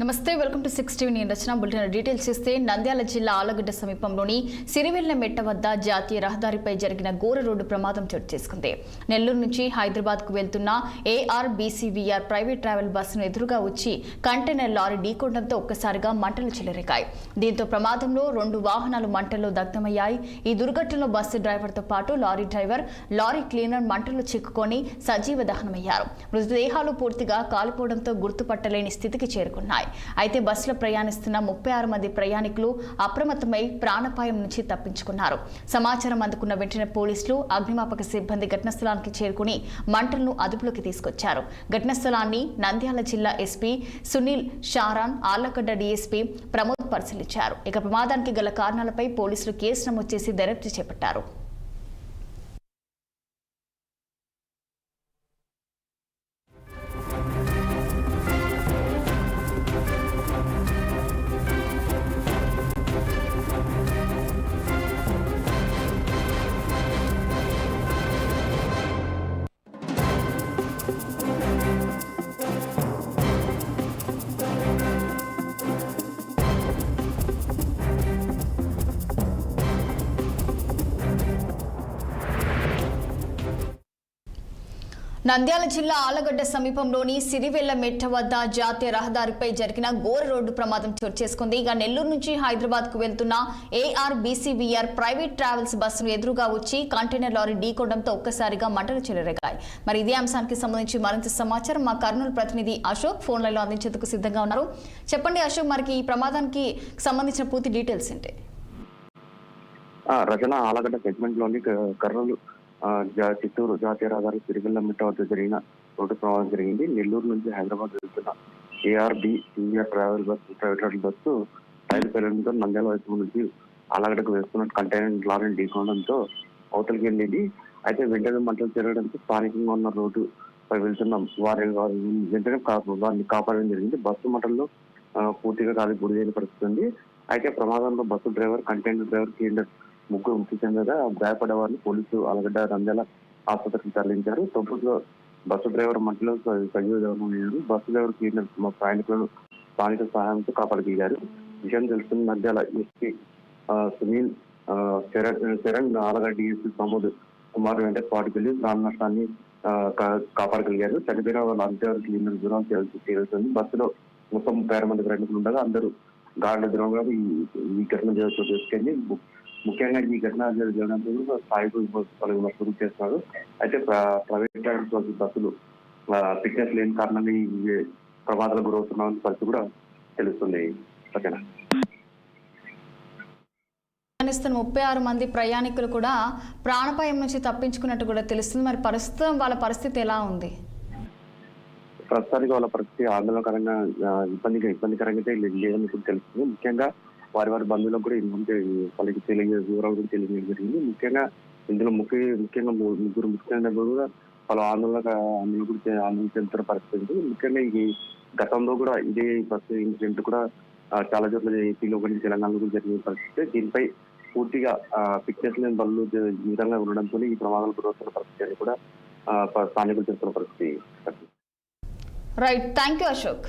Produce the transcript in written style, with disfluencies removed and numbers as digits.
నమస్తే welcome to 6 నేను రచన bulletin details ఇస్తే నంద్యాల జిల్లా ఆలగడ్డ సమీపంలోని సిరివెల్ల మెట్ట వద్ద జాతీయ రహదారిపై జరిగిన ఘోర రోడ్డు ప్రమాదం చోటు చేసుకుంది. నెల్లూరు నుంచి హైదరాబాద్కు వెళ్తున్న ARBCVR ప్రైవేట్ ట్రావెల్ బస్సును ఎదురుగా వచ్చి కంటైనర్ లారీ ఢీకొనడంతో ఒక్కసారిగా మంటలు చెలరేగాయి. దీంతో ప్రమాదంలో 2 వాహనాలు మంటల్లో దగ్ధమయ్యాయి. ఈ దుర్ఘటనలో బస్సు డ్రైవర్తో పాటు లారీ డ్రైవర్, లారీ క్లీనర్ మంటల్లో చిక్కుకొని సజీవ దహనమయ్యారు. మృతదేహాలు పూర్తిగా కాలిపోవడంతో గుర్తుపట్టలేని స్థితికి చేరుకున్నాయి. అయితే బస్సులో ప్రయాణిస్తున్న 36 మంది ప్రయాణికులు అప్రమత్తమై ప్రాణాపాయం నుంచి తప్పించుకున్నారు. సమాచారం అందుకున్న వెంటనే పోలీసులు, అగ్నిమాపక సిబ్బంది ఘటనాస్థలానికి చేరుకుని మంటలను అదుపులోకి తీసుకొచ్చారు. ఘటనాస్థలాన్ని నంద్యాల జిల్లా SP Sunil Sharon, Allagadda DSP Pramod పరిశీలించారు. ఇక ప్రమాదానికి గల కారణాలపై పోలీసులు కేసు నమోదు చేసి దర్యాప్తు చేపట్టారు. నంద్యాల జిల్లా ఆలగడ్డ సమీపంలోని సిరివెల్ల మెట్ట వద్ద జాతీయ రహదారిపై జరిగిన ఘోర రోడ్డు ప్రమాదం చోటు చేసుకుంది. ఇక నెల్లూరు నుంచి హైదరాబాద్ కు వెళ్తున్న ARBCVR ప్రైవేట్ ట్రావెల్స్ బస్సును ఎదురుగా వచ్చి కంటైనర్ లారీ ఢీకొనడంతో ఒక్కసారిగా మంటలు చెలరేగాయి. మరి ఇదే అంశానికి సంబంధించి మరింత సమాచారం మా కర్నూలు ప్రతినిధి అశోక్ ఫోన్ లైన్లో అందించేందుకు సిద్ధంగా ఉన్నారు. చెప్పండి అశోక్, మనకి ఈ ప్రమాదానికి సంబంధించిన పూర్తి డీటెయిల్స్ ఏంటి? రచన ఆలగడ్డ సెగ్మెంట్ లోని కర్నూలు చిత్తూరు జాతీయ రహదారి సిరివెల్ల మెట్ట వద్ద జరిగిన రోడ్డు ప్రమాదం జరిగింది. నెల్లూరు నుంచి హైదరాబాద్ వెళ్తున్న ARBCVR ప్రైవేట్ బస్సు రైలు పేరుతో నంద్యాల వైపు నుంచి ఆలగడ్డకు వేస్తున్న కంటైనర్ లారీని ఢీకొనడంతో అవతలికి వెళ్ళింది. అయితే వెంటనే మంటలు చేరడంతో స్థానికంగా ఉన్న రోడ్డు పై వెళ్తున్న వారి వెంటనే వారిని కాపాడడం జరిగింది. బస్సు మంటల్లో పూర్తిగా కాలి బుడిదైన పరిస్థితి ఉంది. అయితే ప్రమాదంలో bus driver, container driver, cleaner ముగ్గురు మృతి చెందగా గాయపడే వారిని పోలీసులు ఆలగడ్డ నంద్యాల ఆసుపత్రికి తరలించారు. తొమ్మిదిలో బస్సు డ్రైవర్ మంటలో సజీవ దహనమయ్యారు. బస్సు డ్రైవర్ క్లీనర్ ప్రయాణికులను స్థానిక సహాయంతో కాపాడగలిగారు. విషయం తెలుస్తున్న నంద్యాల ఎస్పీ సునీల్ శరణ్, ఆలగడ్డ DSP ప్రమోద్ కుమార్ వెంట స్పాట్కి వెళ్లి ప్రాణ నష్టాన్ని కాపాడగలిగారు. చనిపోయిన వాళ్ళ అంత్యవారి క్లీనర్ దూరం తేలుతుంది. బస్సులో మొత్తం 36 మంది ప్రయాణికులు ఉండగా అందరూ గాఢ దూరంగా ఈ ఘటన చేసుకెళ్ళి ముఖ్యంగా ఈ ఘటన జరగడంతో స్థాయికు పలువురు చేస్తున్నారు. అయితే ప్రైవేట్ ట్రావెల్స్ బస్సులు ఫిట్నెస్ లేని కారణంగా ఈ ప్రమాదాలకు గురవుతున్న పరిస్థితి కూడా తెలుస్తుంది. ఓకేనా? 36 మంది ప్రయాణికులు కూడా ప్రాణాపాయం నుంచి తప్పించుకున్నట్టు కూడా తెలుస్తుంది. మరి ప్రస్తుతం వాళ్ళ పరిస్థితి ఎలా ఉంది? ప్రస్తుతానికి వాళ్ళ పరిస్థితి ఆందోళనకరంగా ఇబ్బందికరంగా అయితే లేదని కూడా తెలుస్తుంది. ముఖ్యంగా వారి బంధువులకు కూడా వాళ్ళకి వివరాలు కూడా తెలియజేయడం జరిగింది. ముఖ్యంగా ఇందులో ముఖ్యంగా ముగ్గురు ముఖ్యంగా కూడా వాళ్ళ ఆందోళన చెందుతున్న పరిస్థితి. ముఖ్యంగా ఈ గతంలో కూడా ఇదే బస్సు ఇన్సిడెంట్ కూడా చాలా చోట్ల ఏపీలో కానీ తెలంగాణలో కూడా జరిగిన పరిస్థితి. దీనిపై పూర్తిగా ఫిట్నెస్ లేని బళ్ళు ఈ విధంగా ఉండడంతో ఈ ప్రమాదాలు గురవుతున్న పరిస్థితి అని కూడా స్థానికులు చెప్తున్న పరిస్థితి. Right, thank you Ashok.